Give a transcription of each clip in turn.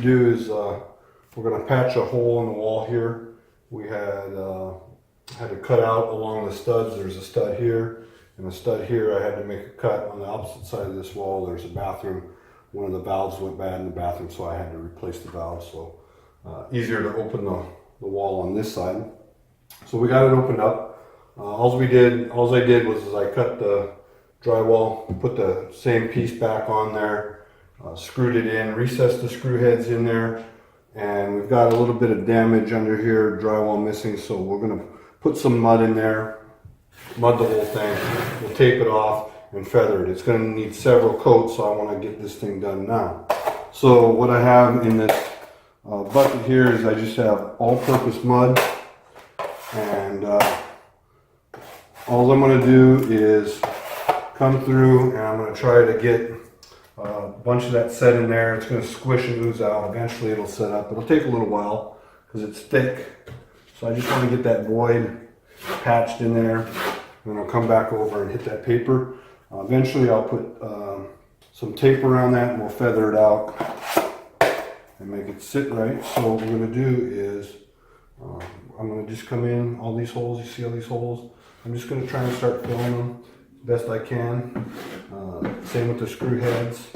do is we're going to patch a hole in the wall here. We had to cut out along the studs. There's a stud here and a stud here. I had to make a cut on the opposite side of this wall. There's a bathroom. One of the valves went bad in the bathroom, so I had to replace the valve. So easier to open the wall on this side. So we got it opened up. All I did was I cut the drywall, put the same piece back on there, screwed it in, recessed the screw heads in there, and we've got a little bit of damage under here, drywall missing, so we're going to put some mud in there, mud the whole thing, we'll tape it off and feather it. It's going to need several coats, so I want to get this thing done now. So what I have in this bucket here is I just have all-purpose mud, and all I'm going to do is come through and I'm going to try to get a bunch of that set in there. It's going to squish and ooze out. Eventually it'll set up. It'll take a little while because it's thick. So I just want to get that void patched in there, and then I'll come back over and hit that paper. Eventually I'll put some tape around that and we'll feather it out and make it sit right. So what we're going to do is I'm going to just come in all these holes. You see all these holes? I'm just going to try and start filling them best I can. Same with the screw heads.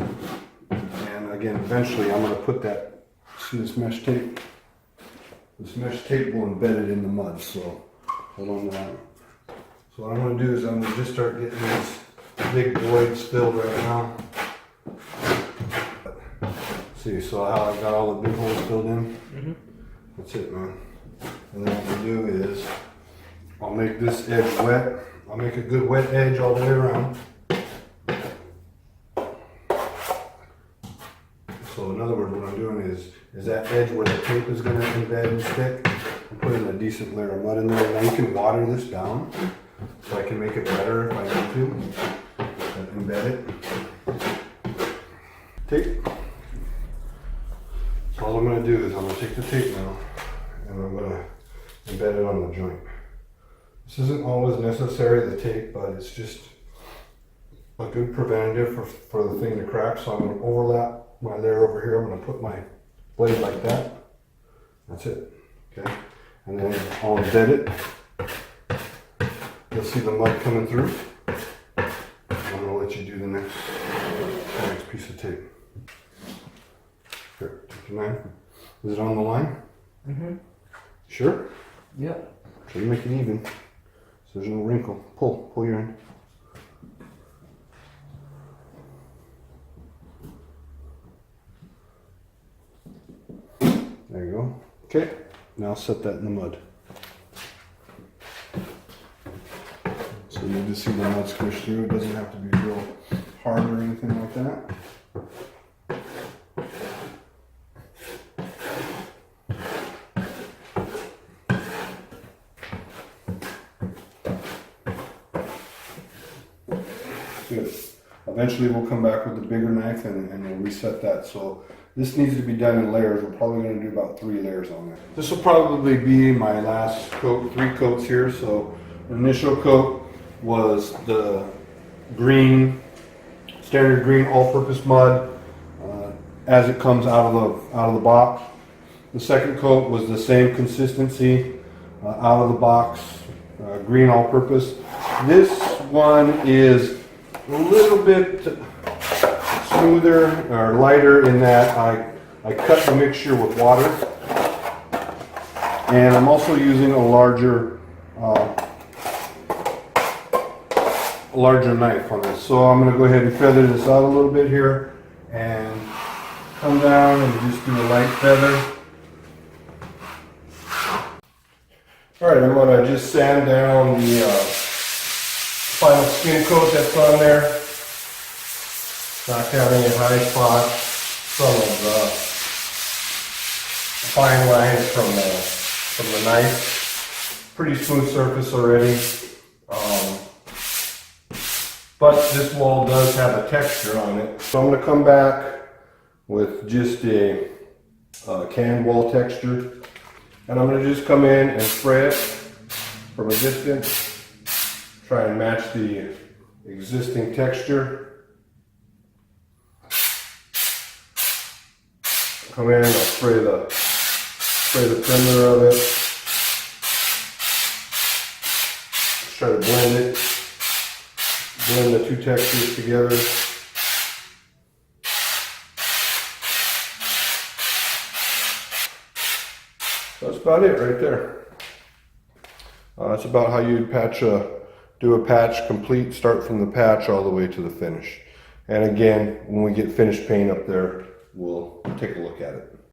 And again, eventually I'm going to put that, see this mesh tape? This mesh tape will embed it in the mud, so hold on to that. So what I'm going to do is I'm going to just start getting these big voids filled right now. See, so how I've got all the big holes filled in? That's it, man. And then what we'll do is I'll make this edge wet. I'll make a good wet edge all the way around. So in other words, what I'm doing is that edge where the tape is going to embed and stick, I'm putting a decent layer of mud in there. Now you can water this down so I can make it better if I need to. And embed it. Tape. So all I'm going to do is I'm going to take the tape now and I'm going to embed it on the joint. This isn't always necessary, the tape, but it's just a good preventative for the thing to crack. So I'm going to overlap my layer over here. I'm going to put my blade like that. That's it. Okay. And then I'll embed it. You'll see the mud coming through. I'm going to let you do the next piece of tape. Here, take your knife. Is it on the line? Sure? Yeah. Try to make it even. So there's no wrinkle. Pull your end. There you go. Okay, now set that in the mud. So you just see the mud squish through. It doesn't have to be real hard or anything like that. Good. Eventually we'll come back with the bigger knife and we'll reset that. So this needs to be done in layers. We're probably going to do about 3 layers on it. This will probably be my last coat, 3 coats here. So the initial coat was the green, standard green all-purpose mud as it comes out of the box. The second coat was the same consistency out of the box, green all-purpose. This one is a little bit smoother or lighter in that I cut the mixture with water, and I'm also using a larger knife on this. So I'm going to go ahead and feather this out a little bit here and come down and just do a light feather. Alright, I'm going to just sand down the final skin coat that's on there. Knock down any high spots, some of the fine lines from the knife. Pretty smooth surface already. But this wall does have a texture on it. So I'm going to come back with just a canned wall texture. And I'm going to just come in and spray it from a distance. Try and match the existing texture. Come in, I'll spray the perimeter of it. Just try to blend the two textures together. That's about it right there. That's about how you'd do a patch complete, start from the patch all the way to the finish. And again, when we get finished paint up there, we'll take a look at it.